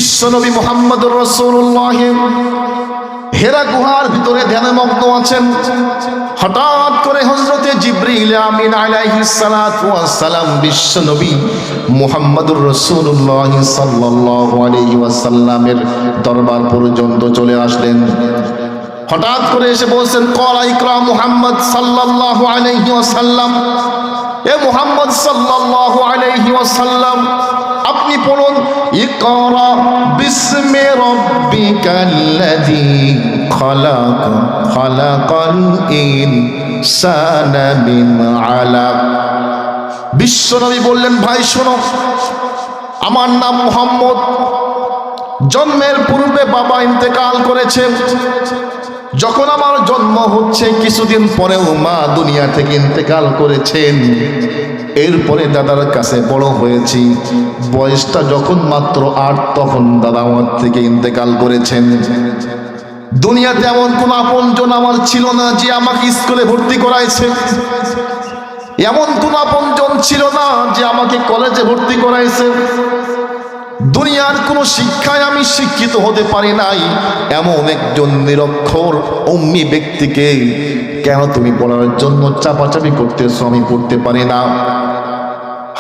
বিশ্বনবী মুহাম্মদুর রাসূলুল্লাহ হেরা গুহার ভিতরে ধ্যানে মগ্ন আছেন। হঠাৎ করে হযরতে জিবরিল আমিন আলাইহিস সালাতু ওয়াস সালাম বিশ্বনবী মুহাম্মদুর রাসূলুল্লাহ সাল্লাল্লাহু আলাইহি ওয়াসাল্লামের দরবার পর্যন্ত চলে আসলেন। হঠাৎ করে এসে বলছেন, ক্বালা ইকরা মুহাম্মদ সাল্লাল্লাহু আলাইহি ওয়াসাল্লাম, এ মুহাম্মদ সাল্লাল্লাহু আলাইহি ওয়াসাল্লাম আপনি পড়ুন, ইকরা বিসমি রাব্বিকাল্লাযী খালাক খালাকাল ইনসানা মিন আলাক। বিশ্বনবী বললেন, ভাই শোনো, আমার নাম মুহাম্মদ। জন্মের পূর্বে বাবা ইন্তেকাল করেছেন। যখন আমার জন্ম হচ্ছে কিছুদিন পরেও মা দুনিয়া থেকে ইন্তেকাল করেছেন। এরপরে দাদার কাছে বড় হয়েছি। বয়সটা যখন মাত্র ৮ তখন দাদা আমার থেকে ইন্তেকাল করেছেন। দুনিয়াতে এমন কোন আপনজন আমার ছিল না যে আমাকে স্কুলে ভর্তি করাইছে। এমন কোন আপনজন ছিল না যে আমাকে কলেজে ভর্তি করাইছে। দুনিয়ার কোনো শিক্ষায় আমি শিক্ষিত হতে পারি নাই। এমন একজন নিরক্ষর উম্মি ব্যক্তিকে কেন তুমি পড়ার জন্য চাপাচাপি করতেছো? আমি পড়তে পারি না।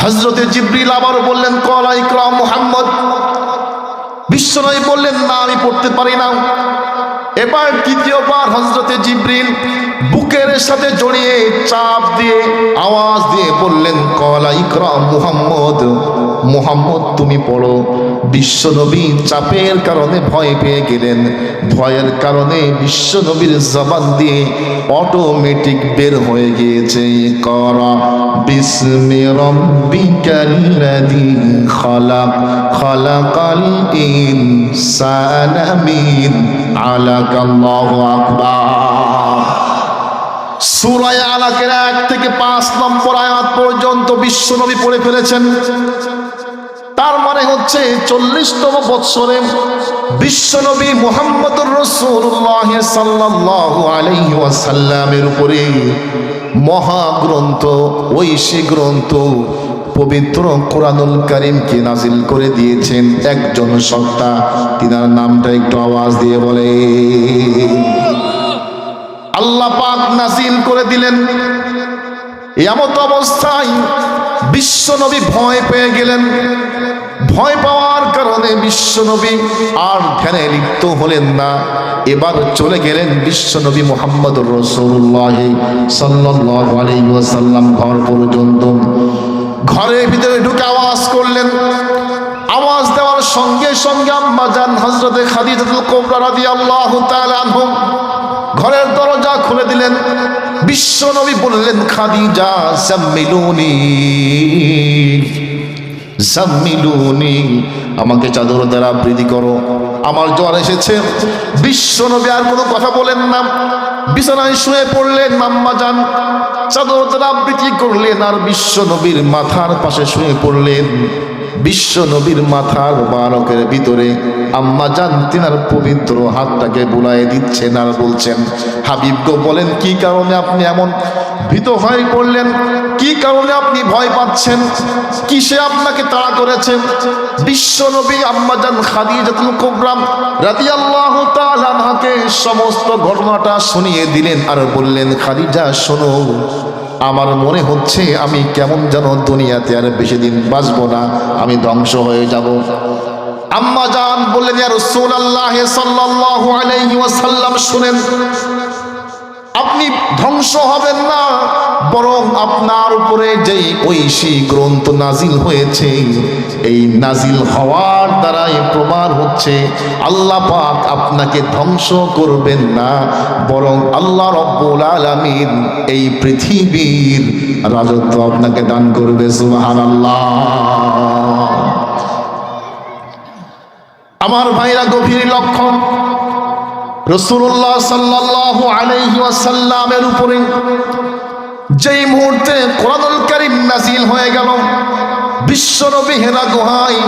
হযরতে জিবরিল আবার বললেন, ক্বালা ইকরা মুহাম্মদ। বিশ্বনবী বললেন, না আমি পড়তে পারি না। এবার তৃতীয়বার হযরতে জিবরিল বুকের সাথে জড়িয়ে চাপ দিয়ে আওয়াজ দিয়ে বললেন, ক্বালা ইকরা মুহাম্মদ, মুহাম্মদ তুমি পড়ো। বিশ্বনবী চাপের কারণে ভয় পেয়ে গেলেন। ভয়ের কারণে বিশ্বনবীর জবান দিয়ে অটোমেটিক বের হয়ে গিয়েছে, ইকরা বিসমি রাব্বিকাল্লাযী খালাক খালাকাল ইনসানা মিন আলাক। আল্লাহু আকবার। সূরা আলাকের ১ থেকে ৫ নম্বর আয়াত পর্যন্ত বিশ্বনবী পড়ে ফেলেছেন। তার মানে হচ্ছে ৪০তম বৎসরে বিশ্বনবী মুহাম্মদুর রাসূলুল্লাহ সাল্লাল্লাহু আলাইহি ওয়াসাল্লামের উপরে মহাগ্রন্থ, ঐশী গ্রন্থ পবিত্র কোরআনুল কারীমকে নাজিল করে দিয়েছেন একজন সত্তা। তিনার নামটা একটু আওয়াজ দিয়ে বলে। আল্লাহ পাক নাজিল করে দিলেন। এমত অবস্থায় বিশ্বনবী ভয় পেয়ে গেলেন। ভয় পাওয়ার কারণে বিশ্বনবী আর ধ্যানে লিপ্ত হলেন না। এবার চলে গেলেন বিশ্বনবী মুহাম্মদুর রাসূলুল্লাহ সাল্লাল্লাহু আলাইহি ওয়াসাল্লাম ঘর পর্যন্ত। ঘরের ভিতরে ঢুকে আওয়াজ করলেন। আওয়াজ দেওয়ার সঙ্গে সঙ্গে আম্মা জান হযরতে খাদিজাতুল কুবরা রাদিয়াল্লাহু তাআলা আনহা ঘরের দরজা খুলে দিলেন। বিশ্বনবী বললেন, খাদিজা জাম্মিলুনি জাম্মিলুনি, আমাকে চাদর দ্বারা আবৃত করো, আমার জ্বর এসেছে। বিশ্বনবী আর কোনো কথা বলেন না, বিছানায় শুয়ে পড়লেন। আম্মা জান চাদর দ্বারা আবৃত করলেন আর বিশ্বনবীর মাথার পাশে শুয়ে পড়লেন। বিশ্বনবীর মাথার বারকের ভিতরে আম্মা জান তিনার পবিত্র হাতটাকে বুলায়ে দিচ্ছেন আর বলছেন, হাবিব গো বলেন কি কারণে আপনি এমন ভীত হয়ে পড়লেন? কি কারণে আপনি ভয় পাচ্ছেন? কিসে আপনাকে তাড়া করেছে? বিশ্বনবী আম্মা জান খাদিজাতুল কুবরা রাদিয়াল্লাহু তাআলা আনহাকে সমস্ত ঘটনাটা শুনিয়ে দিলেন আর বললেন, খাদিজা শোনো, আমার মনে হচ্ছে আমি কেমন যেন দুনিয়াতে আর বেশি দিন বাঁচবো না, আমি ধ্বংস হয়ে যাব। আম্মা জান বললেন, ইয়া রাসূলুল্লাহ সাল্লাল্লাহু আলাইহি ওয়াসাল্লাম শুনেন, আপনি ধ্বংস হবেন না, বরং আপনার উপরে যেই ঐশী গ্রন্থ নাজিল হয়েছে, এই নাজিল হওয়ার দ্বারাই প্রমাণ হচ্ছে আল্লাহ পাক আপনাকে ধ্বংস করবেন না, বরং আল্লাহ রব্বুল আলামিন এই পৃথিবীর রাজত্ব আপনাকে দান করবে। সুবহানাল্লাহ। আমার ভাইরা গভীর লক্ষ্য, রাসূলুল্লাহ সাল্লাল্লাহু আলাইহি ওয়াসাল্লামের উপরে যেই মুহূর্তে কোরআনুল কারীম নাজিল হয়ে গেল, বিশ্বনবী হেরা গুহায়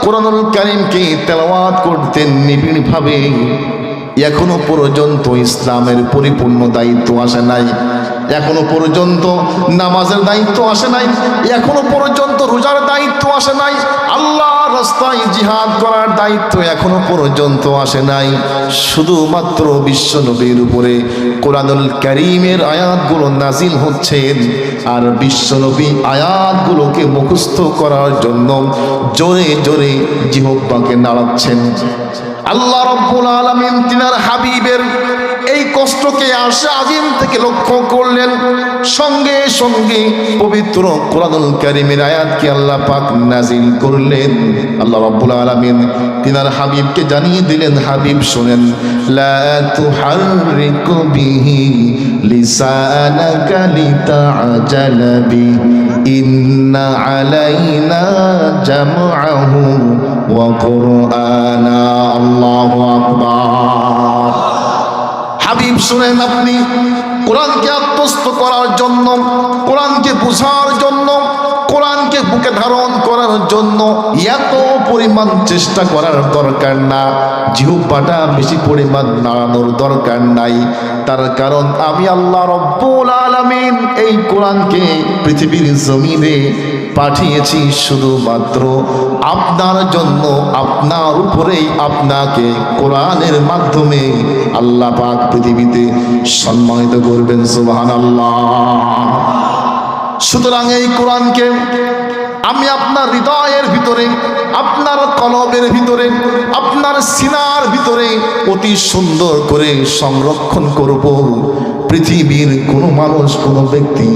কোরআনুল কারীমকে তেলাওয়াত করতেন নিবিড়ভাবে। এখনো পর্যন্ত ইসলামের পরিপূর্ণ দায়িত্ব আসে নাই। এখনো পর্যন্ত নামাজের দায়িত্ব আসে নাই, এখনো পর্যন্ত রোজার দায়িত্ব আসে নাই, আল্লাহর রাস্তায় জিহাদ করার দায়িত্ব এখনো পর্যন্ত আসে নাই। শুধুমাত্র বিশ্ব নবীর উপরে কোরআনুল কারীমের আয়াতগুলো নাজিল হচ্ছেন, আর বিশ্ব নবী আয়াতগুলোকে মুখস্থ করার জন্য জোরে জোরে জিহ্বাকে নাড়াচ্ছেন। আল্লাহ রাব্বুল আলামিন তিনার হাবিবের এই কষ্টকে আরশে আজিম থেকে লক্ষ্য করলেন, সঙ্গে সঙ্গে পবিত্র কোরআনুল কারীমের আয়াতকে আল্লাহ পাক নাজিল করলেন। আল্লাহ রাব্বুল আলামিন তিনার হাবিবকে জানিয়ে দিলেন, হাবিব শুনেন, লা তুহাররিক বিহি লিসানাকা লিতাআজালা বি ইন্না আলাইনা জামআহু ওয়া কুরআনা। আল্লাহু আকবার। হাবিব শুনেন, আপনি কোরআনকে আত্মস্থ করার জন্য, কোরআনকে বোঝার জন্য, কোরআনকে বুকে ধারণ করার জন্য এত পরিমাণ চেষ্টা করার দরকার না, জিহ্বাটা বেশি পরিমাণ নাড়ানোর দরকার নাই। তার কারণ আমি আল্লাহ রাব্বুল আলামিন এই কোরআনকে পৃথিবীর জমিনে পাঠিয়েছি শুধুমাত্র আপনার জন্য, আপনার উপরেই আপনাকে কোরআনের মাধ্যমে আল্লাহ পাক পৃথিবীতে সম্মানিত করবেন। সুবহানাল্লাহ। সুতরাং এই কোরআনকে আমি আপনার হৃদয়ের ভিতরে, আপনার কলবের ভিতরে, আপনার সিনার ভিতরে অতি সুন্দর করে সংরক্ষণ করব। পৃথিবীর কোনো মানুষ, কোনো ব্যক্তি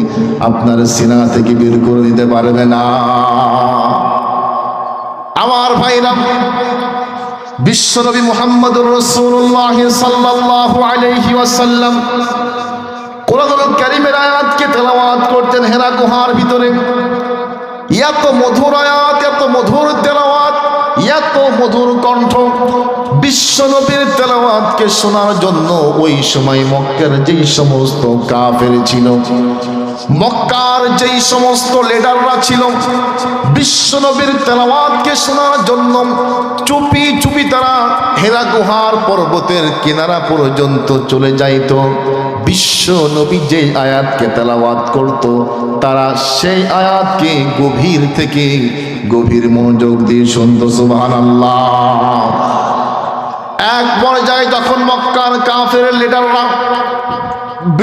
আপনার সিনা থেকে বের করে দিতে পারবে না। আমার ভাইরা, বিশ্বনবী মুহাম্মদুর রাসূলুল্লাহ সাল্লাল্লাহু আলাইহি ওয়াসাল্লাম কোরআনুল কারীমের আয়াতকে তেলাওয়াত করতেন হেরা গুহার ভিতরে। এত মধুর আয়াত, এত মধুর তেলাওয়াত, এত মধুর কণ্ঠ। বিশ্বনবীর তেলাওয়াতকে শোনার জন্য ওই সময় মক্কার যেই সমস্ত কাফের ছিল, মক্কার যেই সমস্ত লিডাররা ছিল, বিশ্বনবীর তেলাওয়াতকে শোনার জন্য চুপি চুপি তারা হেরা গুহার পর্বতের কিনারা পর্যন্ত চলে যাইত। বিশ্ব নবী যে আয়াতকে তেলাওয়াত করত, তারা সেই আয়াতকে গভীর থেকে গভীর মনোযোগ দিয়ে শুনত। সুবহানাল্লাহ। এক পর্যায়ে যখন মক্কার কাফের লিডাররা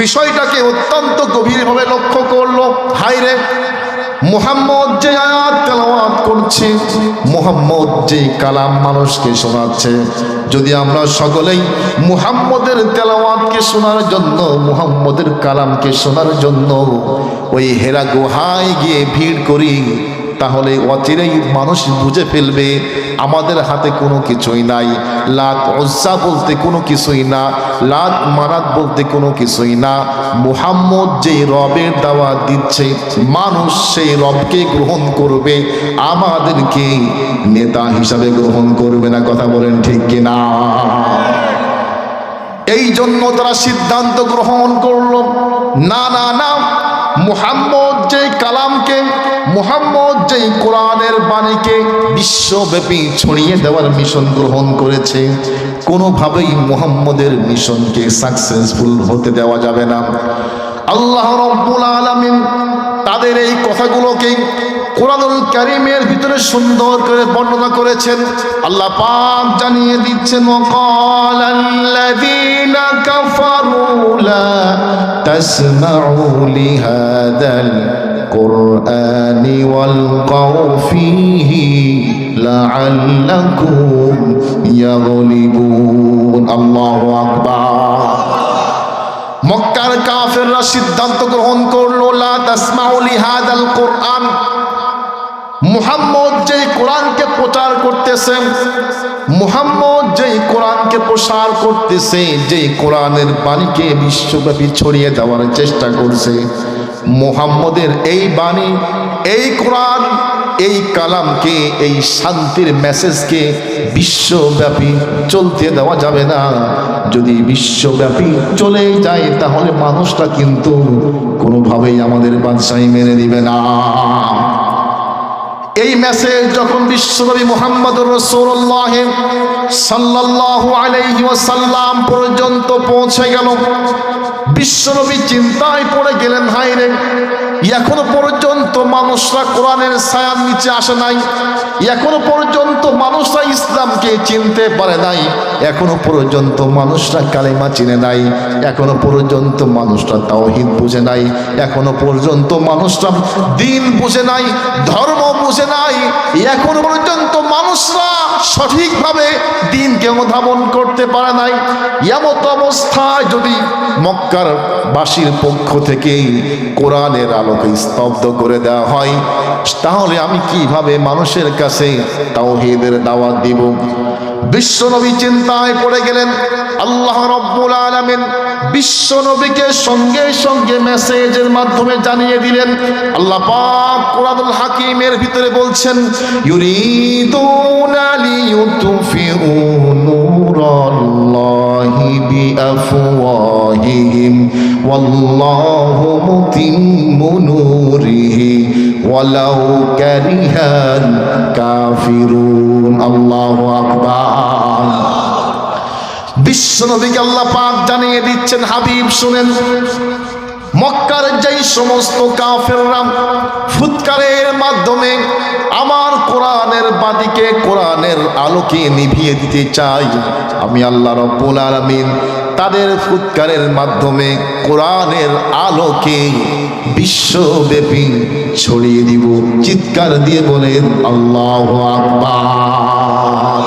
বিষয়টাকে অত্যন্ত গভীরভাবে লক্ষ্য করলো, হায়রে মুহাম্মদ যে আয়াত তেলাওয়াত করছে, মুহাম্মদ যে কালাম মানুষকে শোনাচ্ছে, যদি আমরা সকলেই মুহাম্মদের তেলাওয়াতকে শোনার জন্য, মুহাম্মদের কালামকে শোনার জন্য ওই হেরা গুহায় গিয়ে ভিড় করি, তাহলে অচিরেই মানুষ বুঝে ফেলবে আমাদের হাতে কোনো কিছুই নাই। লাত উজ্জা বলতে কোনো কিছুই না, লাত মানাত বলতে কোনো কিছুই না। মুহাম্মদ যেই রবের দাওয়াত দিচ্ছে, মানুষ সেই রবকে গ্রহণ করবে, আমাদেরকে নেতা হিসাবে গ্রহণ করবে না। কথা বলেন ঠিক কিনা? এই জন্য তারা সিদ্ধান্ত গ্রহণ করলো, না না না, মুহাম্মদ যেই কালামকে, মুহাম্মদ যেই কোরআনের বাণীকে বিশ্বব্যাপী ছড়িয়ে দেওয়ার মিশন গ্রহণ করেছে, কোনোভাবেই মুহাম্মদের মিশনকে সাকসেসফুল হতে দেওয়া যাবে না। আল্লাহ রাব্বুল আলামিন তাদের এই কথাগুলোকে কোরআনুল কারীমের ভিতরে সুন্দর করে বর্ণনা করেছেন। আল্লাহ পাক জানিয়ে দিচ্ছেন, ওয়াকালাল্লাযীনা কাফারু লা তাসমাউ লিহাদাল কুরআনি ওয়ালগাউ ফীহি লাআল্লাকুম ইয়াগলিবুন। আল্লাহু আকবার। মক্কার কাফেররা সিদ্ধান্ত গ্রহণ করলো, লা তাসমাউ লিহাদাল কুরআন, মুহাম্মদ যেই কোরআনকে প্রচার করতেছে, মুহাম্মদ যেই কোরআনকে প্রসার করতেছে, যেই কোরআনের বাণীকে বিশ্বব্যাপী ছড়িয়ে দেওয়ার চেষ্টা করছে, মুহাম্মদের এই বাণী, এই কোরআন, এই কালামকে, এই শান্তির মেসেজকে বিশ্বব্যাপী চলতে দেওয়া যাবে না। যদি বিশ্বব্যাপী চলে যায় তাহলে মানুষটা কিন্তু কোনোভাবেই আমাদের বাদশাহী মেনে নিবে না। এই মেসেজ যখন বিশ্বনবী মুহাম্মদুর রাসূলুল্লাহ সাল্লাল্লাহু আলাইহি ওয়াসাল্লাম পর্যন্ত পৌঁছে গেল, বিশ্বনবী চিন্তায় পড়ে গেলেন, হায় রে, এখনো পর্যন্ত মানুষরা কোরআনের ছায়ার নিচে আসে নাই, এখনো পর্যন্ত মানুষরা ইসলামকে চিনতে পারে নাই, এখনো পর্যন্ত মানুষরা কালেমা চিনে নাই, এখনো পর্যন্ত মানুষরা তাওহীদ বুঝে নাই, এখনো পর্যন্ত মানুষরা দ্বীন বুঝে নাই, ধর্ম বুঝে নাই, এখনো পর্যন্ত মানুষরা সঠিকভাবে দ্বীনকে অনুধাবন করতে পারে নাই। এমত অবস্থায় যদি মক্কার বাসীর পক্ষ থেকে কোরআনের আলোকে স্তব্ধ করে দেওয়া হয়, তাহলে আমি কিভাবে মানুষের কাছে তাওহীদের দাওয়াত দিব? বিশ্বনবী চিন্তায় পড়ে গেলেন। আল্লাহ রাব্বুল আলামিন বিশ্বনবীকে সঙ্গে সঙ্গে মেসেজের মাধ্যমে জানিয়ে দিলেন। আল্লাহ পাক কোরআনুল হাকিমের ভিতরে বলছেন, ইউরিদুনা লিইউতফিউ নূরাল্লাহি বিআফওয়াহিহিম ওয়াল্লাহু মুতিম্মু নূরিহি ওয়ালাউ কারিহাল কাফিরুন। আল্লাহু আকবার। বিশ্বনবীকে আল্লাহ পাক জানিয়ে দিচ্ছেন, হাবিব শুনেন, মক্কার যেই সমস্ত কাফেররা ফুৎকারের মাধ্যমে আমার কোরআনের বাতিকে, কোরআনের আলোকে নিভিয়ে দিতে চাই, আমি আল্লাহ রাব্বুল আলামিন তাদের ফুৎকারের মাধ্যমে কোরআনের আলোকে বিশ্বব্যাপী ছড়িয়ে দিব। চিৎকার দিয়ে বলেন আল্লাহু আকবার।